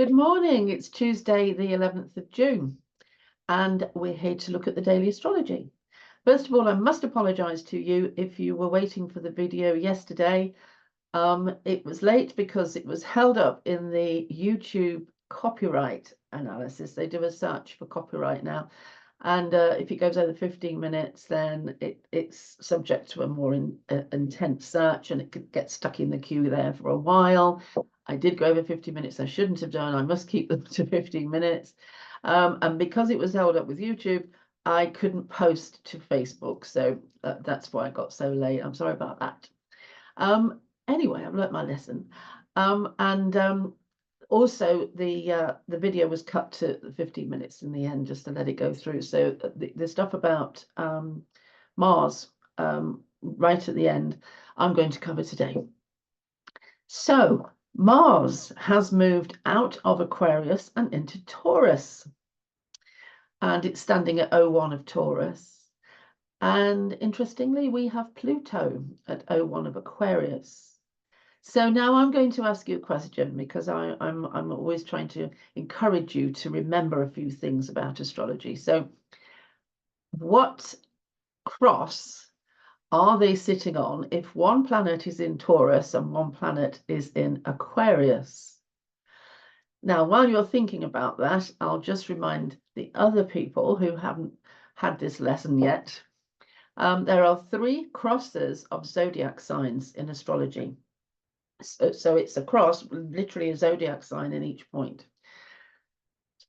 Good morning. It's Tuesday, the 11th of June, and we're here to look at the daily astrology. First of all, I must apologize to you if you were waiting for the video yesterday. It was late because it was held up in the YouTube copyright analysis. They do a search for copyright now. And if it goes over 15 minutes, then it's subject to a more intense search, and it could get stuck in the queue there for a while. I did go over 50 minutes. I shouldn't have done. I must keep them to 15 minutes. And because it was held up with YouTube, I couldn't post to Facebook. So that's why I got so late. I'm sorry about that. Anyway, I've learnt my lesson. Also, the video was cut to 15 minutes in the end, just to let it go through. So the stuff about Mars right at the end, I'm going to cover today. So Mars has moved out of Aquarius and into Taurus. And it's standing at 01 of Taurus. And interestingly, we have Pluto at 01 of Aquarius. So now I'm going to ask you a question, because I'm always trying to encourage you to remember a few things about astrology. So what cross are they sitting on if one planet is in Taurus and one planet is in Aquarius? Now, while you're thinking about that, I'll just remind the other people who haven't had this lesson yet. There are 3 crosses of zodiac signs in astrology. So it's a cross, literally a zodiac sign in each point.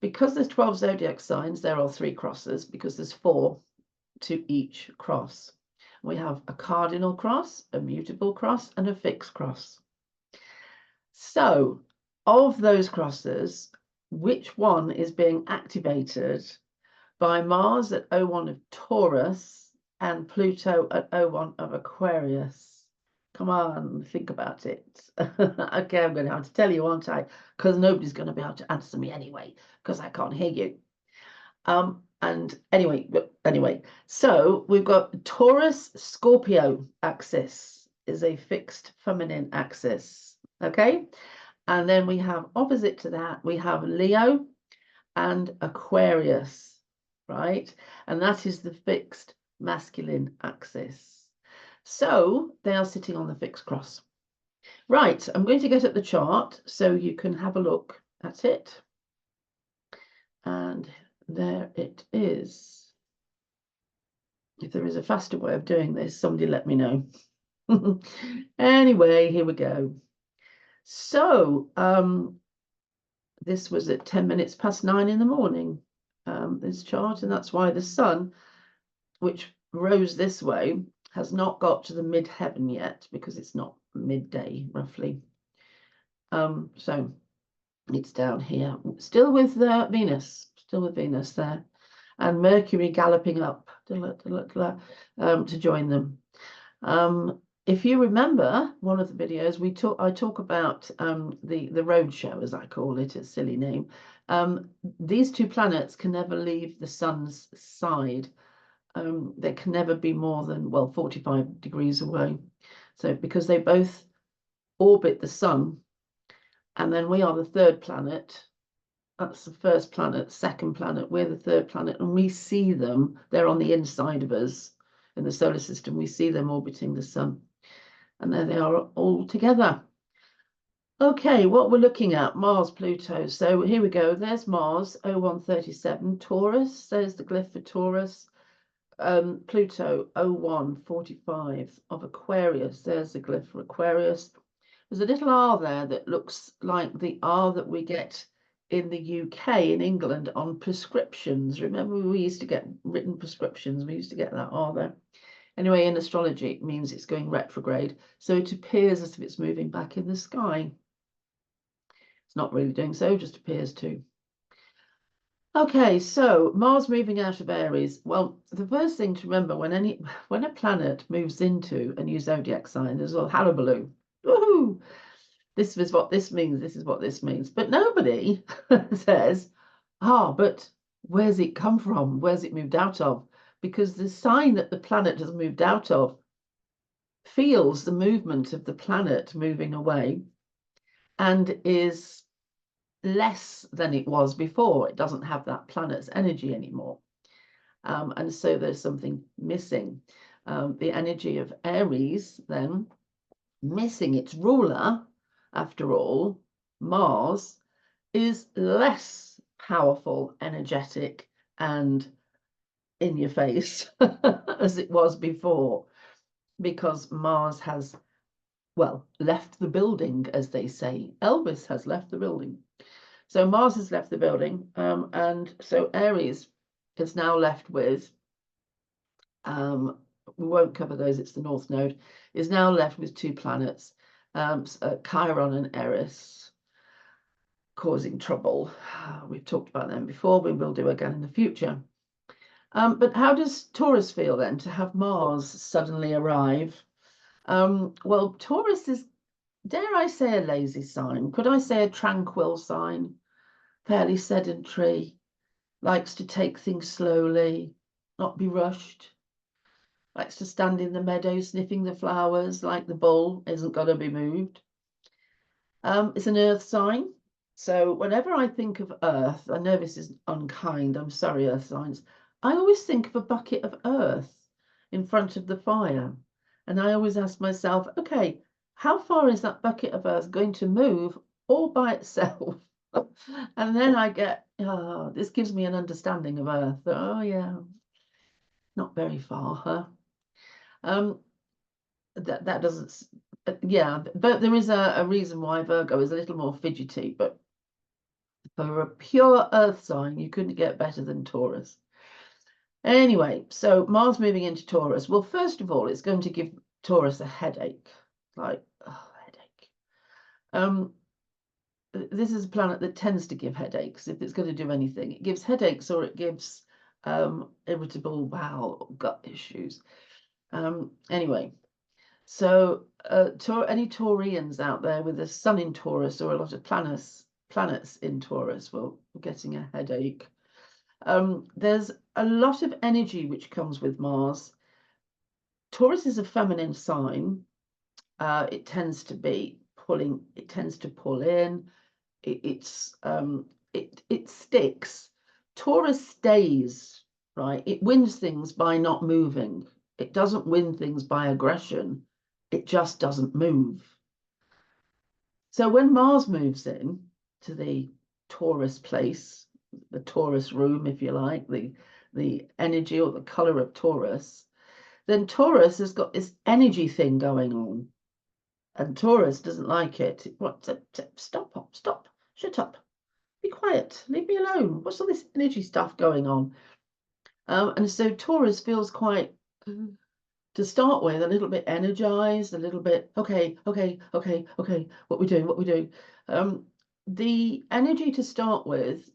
Because there's 12 zodiac signs, there are 3 crosses, because there's 4 to each cross. We have a cardinal cross, a mutable cross, and a fixed cross. So of those crosses, which one is being activated by Mars at 01 of Taurus and Pluto at 01 of Aquarius? Come on, think about it. Okay, I'm going to have to tell you, aren't I? Because nobody's going to be able to answer me anyway, because I can't hear you. And anyway, so we've got Taurus Scorpio axis is a fixed feminine axis. Okay, and then we have opposite to that, we have Leo and Aquarius, right? And that is the fixed masculine axis. So they are sitting on the fixed cross. Right, I'm going to get at the chart so you can have a look at it. And there it is. If there is a faster way of doing this, somebody let me know. Anyway, here we go. So this was at 10 minutes past 9 in the morning, this chart, and that's why the sun, which rose this way, has not got to the mid-heaven yet, because it's not midday, roughly. So it's down here, still with Venus there, and Mercury galloping up to join them. If you remember one of the videos, I talk about the road show, as I call it, a silly name. These 2 planets can never leave the sun's side. They can never be more than, well, 45 degrees away. So because they both orbit the sun, and then we are the 3rd planet. That's the 1st planet, 2nd planet, we're the 3rd planet, and we see them. They're on the inside of us in the solar system. We see them orbiting the sun, and there they are all together. Okay, what we're looking at, Mars, Pluto. So here we go. There's Mars, 0137, Taurus. There's the glyph for Taurus. Pluto 0145 of Aquarius. There's the glyph for Aquarius. There's a little R there that looks like the R that we get in the UK, in England, on prescriptions. Remember, we used to get written prescriptions. We used to get that R there. Anyway, in astrology, it means it's going retrograde. So it appears as if it's moving back in the sky. It's not really doing so, just appears to. Okay, so Mars moving out of Aries. Well, the first thing to remember when a planet moves into a new zodiac sign, there's a hullabaloo. Woohoo! This is what this means. This is what this means. But nobody says, but where's it come from? Where's it moved out of? Because the sign that the planet has moved out of feels the movement of the planet moving away, and is less than it was before. It doesn't have that planet's energy anymore. And so there's something missing. The energy of Aries then missing its ruler, after all, Mars, is less powerful, energetic, and in your face as it was before, because Mars has, well, left the building, as they say. Elvis has left the building. So Mars has left the building, and so Aries is now left with, we won't cover those, it's the North Node, is now left with two planets, Chiron and Eris, causing trouble. We've talked about them before, we will do again in the future. But how does Taurus feel then to have Mars suddenly arrive? Well, Taurus is, dare I say, a lazy sign? Could I say a tranquil sign? Fairly sedentary, likes to take things slowly, not be rushed, likes to stand in the meadow sniffing the flowers like the bull, isn't going to be moved. It's an earth sign. So whenever I think of earth, I know this is unkind, I'm sorry, earth signs, I always think of a bucket of earth in front of the fire. And I always ask myself, okay, how far is that bucket of earth going to move all by itself? And then I get, oh, this gives me an understanding of earth. Oh yeah, not very far, huh? That doesn't, yeah, but there is a reason why Virgo is a little more fidgety, but for a pure earth sign, you couldn't get better than Taurus. Anyway, so Mars moving into Taurus. Well, first of all, it's going to give Taurus a headache, like, oh, headache. This is a planet that tends to give headaches if it's going to do anything. It gives headaches or it gives irritable bowel, gut issues. Anyway, so any Taureans out there with a sun in Taurus or a lot of planets in Taurus, well, we're getting a headache. There's a lot of energy which comes with Mars. Taurus is a feminine sign. It tends to be pulling, it tends to pull in. It sticks. Taurus stays, right? It wins things by not moving. It doesn't win things by aggression. It just doesn't move. So when Mars moves in to the Taurus place, the Taurus room, if you like, the energy or the color of Taurus, then Taurus has got this energy thing going on. And Taurus doesn't like it. What? Stop, shut up, be quiet, leave me alone. What's all this energy stuff going on? And so Taurus feels quite, to start with, a little bit energized, a little bit, okay, what we doing? The energy to start with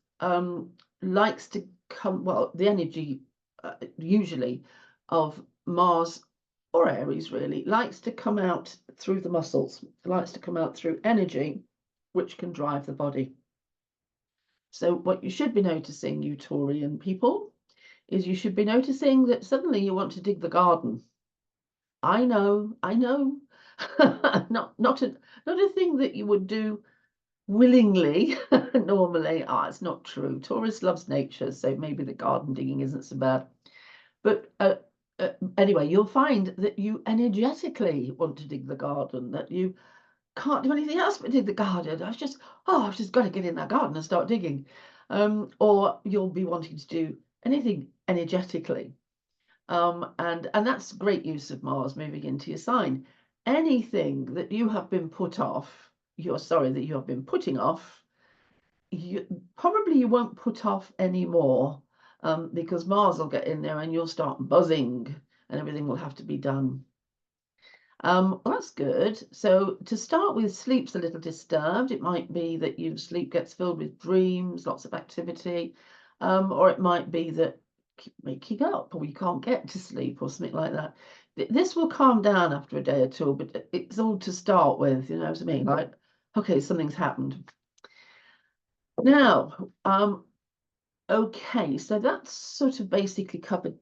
likes to come, well, the energy usually of Mars or Aries really likes to come out through the muscles, likes to come out through energy, which can drive the body. So what you should be noticing, you Taurian people, is you should be noticing that suddenly you want to dig the garden. I know, not a thing that you would do willingly normally. It's not true. Taurus loves nature, so maybe the garden digging isn't so bad. But anyway, you'll find that you energetically want to dig the garden, that you can't do anything else but dig the garden. I've just got to get in that garden and start digging. Or you'll be wanting to do anything energetically. And that's great use of Mars moving into your sign. Anything that you have been put off, that you have been putting off, you won't put off anymore, because Mars will get in there and you'll start buzzing and everything will have to be done. Well, that's good. So to start with, sleep's a little disturbed. It might be that your sleep gets filled with dreams, lots of activity, or it might be that keep waking up or you can't get to sleep or something like that. This will calm down after a day or two, but it's all to start with, you know what I mean? Like, okay, something's happened. Now, okay, so that's sort of basically covered,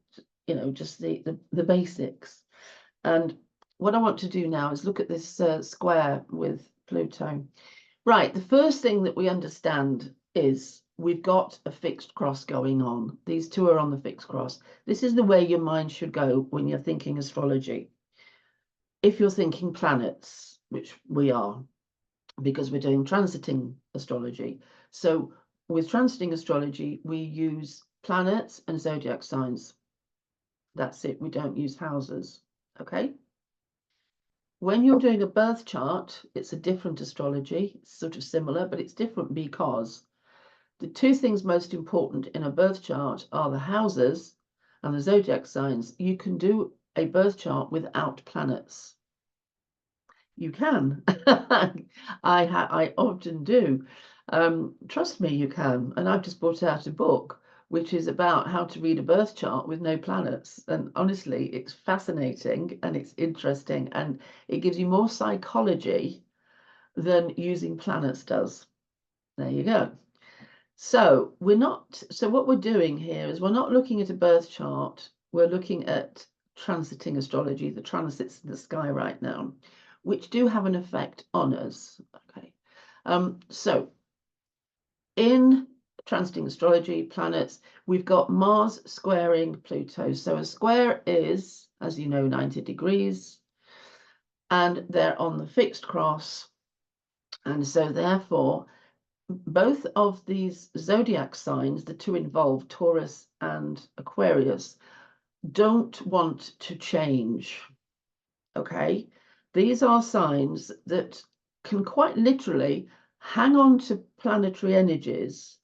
you know, just the basics. And what I want to do now is look at this square with Pluto. Right, the first thing that we understand is we've got a fixed cross going on. These two are on the fixed cross. This is the way your mind should go when you're thinking astrology. If you're thinking planets, which we are, because we're doing transiting astrology. So with transiting astrology, we use planets and zodiac signs. That's it. We don't use houses. Okay. When you're doing a birth chart, it's a different astrology. It's sort of similar, but it's different because the two things most important in a birth chart are the houses and the zodiac signs. You can do a birth chart without planets. You can. I often do. Trust me, you can. And I've just brought out a book which is about how to read a birth chart with no planets. And honestly, it's fascinating and it's interesting and it gives you more psychology than using planets does. There you go. So what we're doing here is we're not looking at a birth chart. We're looking at transiting astrology, the transits in the sky right now, which do have an effect on us. Okay. So in transiting astrology, planets, we've got Mars squaring Pluto. So a square is, as you know, 90 degrees, and they're on the fixed cross. And so therefore, both of these zodiac signs, the two involved, Taurus and Aquarius, don't want to change. Okay, these are signs that can quite literally hang on to planetary energies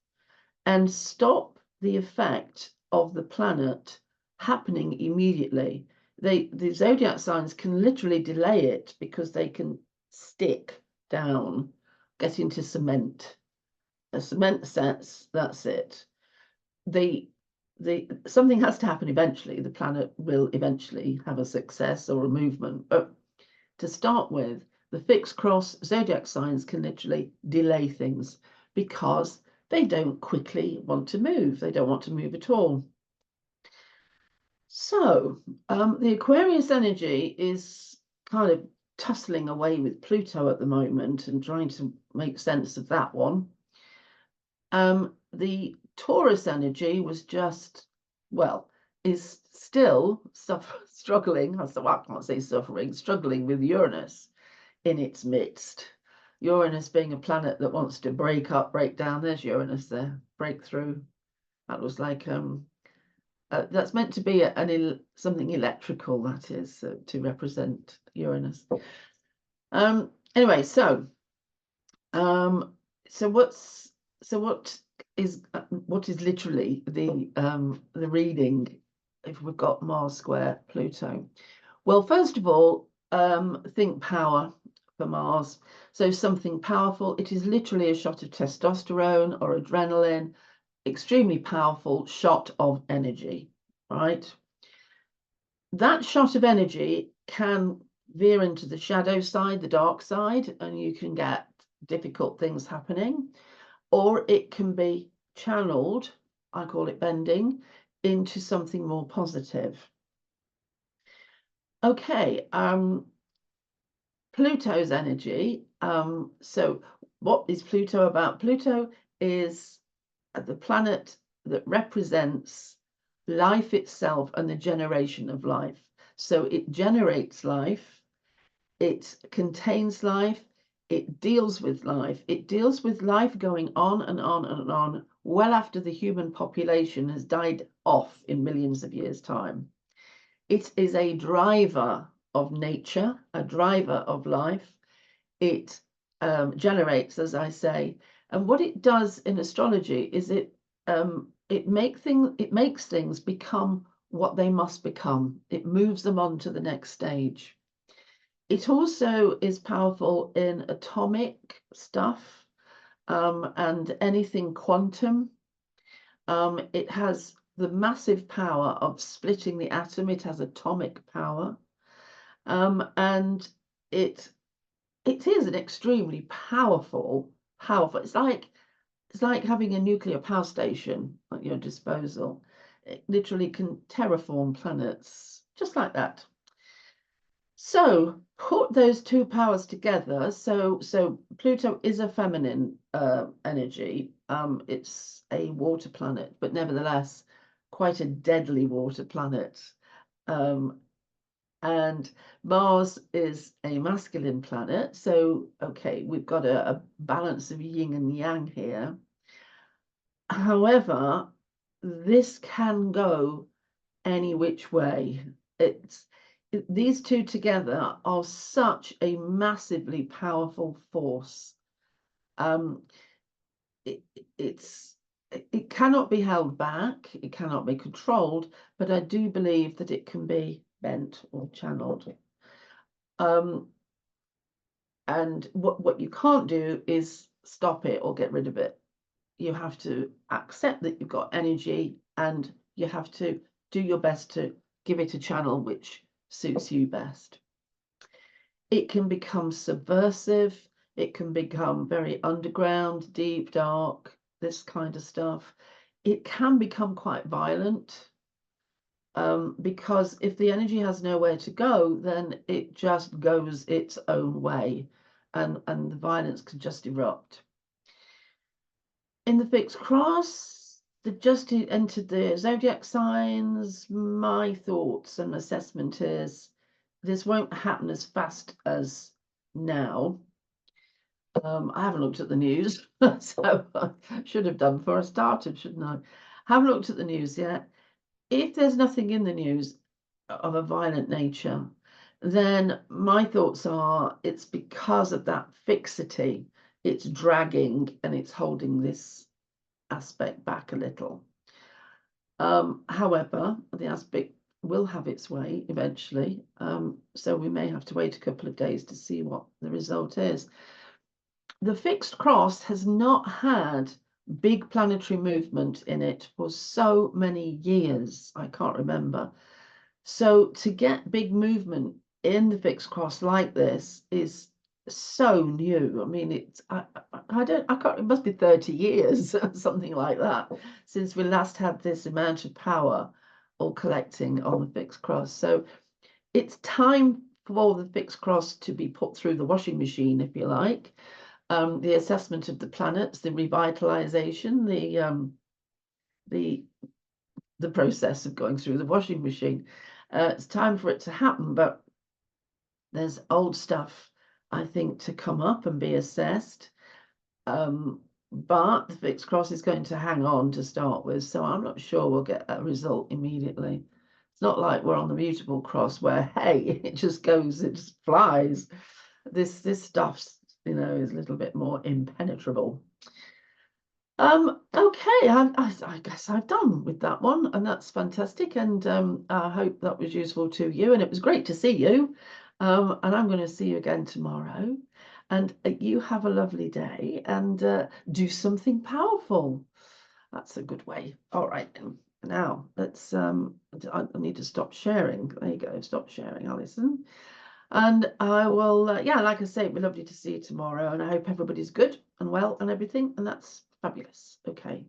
and stop the effect of the planet happening immediately. The zodiac signs can literally delay it because they can stick down, get into cement. A cement sets, that's it. Something has to happen eventually. The planet will eventually have a success or a movement. But to start with, the fixed cross zodiac signs can literally delay things because they don't quickly want to move. They don't want to move at all. So the Aquarius energy is kind of tussling away with Pluto at the moment and trying to make sense of that one. The Taurus energy was just, well, is still struggling, I can't say suffering, struggling with Uranus in its midst. Uranus being a planet that wants to break up, break down. There's Uranus there, breakthrough. That was like, that's meant to be something electrical, that is, to represent Uranus. Anyway, so what is literally the reading if we've got Mars square Pluto? Well, first of all, think power for Mars. So something powerful. It is literally a shot of testosterone or adrenaline, extremely powerful shot of energy, right? That shot of energy can veer into the shadow side, the dark side, and you can get difficult things happening, or it can be channeled, I call it bending, into something more positive. Okay, Pluto's energy. So what is Pluto about? Pluto is the planet that represents life itself and the generation of life. So it generates life, it contains life, it deals with life. It deals with life going on and on and on, well after the human population has died off in millions of years' time. It is a driver of nature, a driver of life. It generates, as I say, and what it does in astrology is it makes things become what they must become. It moves them on to the next stage. It also is powerful in atomic stuff and anything quantum. It has the massive power of splitting the atom. It has atomic power, and it is an extremely powerful. It's like having a nuclear power station at your disposal. It literally can terraform planets just like that. So put those two powers together, so Pluto is a feminine energy. It's a water planet, but nevertheless quite a deadly water planet. And Mars is a masculine planet. So, okay, we've got a balance of yin and yang here. However, this can go any which way. These two together are such a massively powerful force. It cannot be held back, it cannot be controlled, but I do believe that it can be bent or channeled. And what you can't do is stop it or get rid of it. You have to accept that you've got energy, and you have to do your best to give it a channel which suits you best. It can become subversive. It can become very underground, deep, dark, this kind of stuff. It can become quite violent, because if the energy has nowhere to go, then it just goes its own way, and the violence can just erupt. In the fixed cross, that just entered the zodiac signs, my thoughts and assessment is this won't happen as fast as now. I haven't looked at the news, so I should have done before I started, shouldn't I? Haven't looked at the news yet. If there's nothing in the news of a violent nature, then my thoughts are it's because of that fixity. It's dragging and it's holding this aspect back a little. However, the aspect will have its way eventually, so we may have to wait a couple of days to see what the result is. The fixed cross has not had big planetary movement in it for so many years, I can't remember. So to get big movement in the fixed cross like this is so new. I mean, I can't, it must be 30 years, something like that, since we last had this amount of power all collecting on the fixed cross. So it's time for the fixed cross to be put through the washing machine, if you like. The assessment of the planets, the revitalization, the process of going through the washing machine. It's time for it to happen, but there's old stuff, I think, to come up and be assessed. But the fixed cross is going to hang on to start with, so I'm not sure we'll get a result immediately. It's not like we're on the mutable cross where, hey, it just goes, it just flies. This stuff's, is a little bit more impenetrable. Okay, I guess I've done with that one, and that's fantastic, and I hope that was useful to you, and it was great to see you, and I'm going to see you again tomorrow, and you have a lovely day, and do something powerful. That's a good way. All right, now let's I need to stop sharing. There you go, stop sharing, Alison. And I will, yeah, like I say, it'd be lovely to see you tomorrow. And I hope everybody's good and well and everything. And that's fabulous. Okay.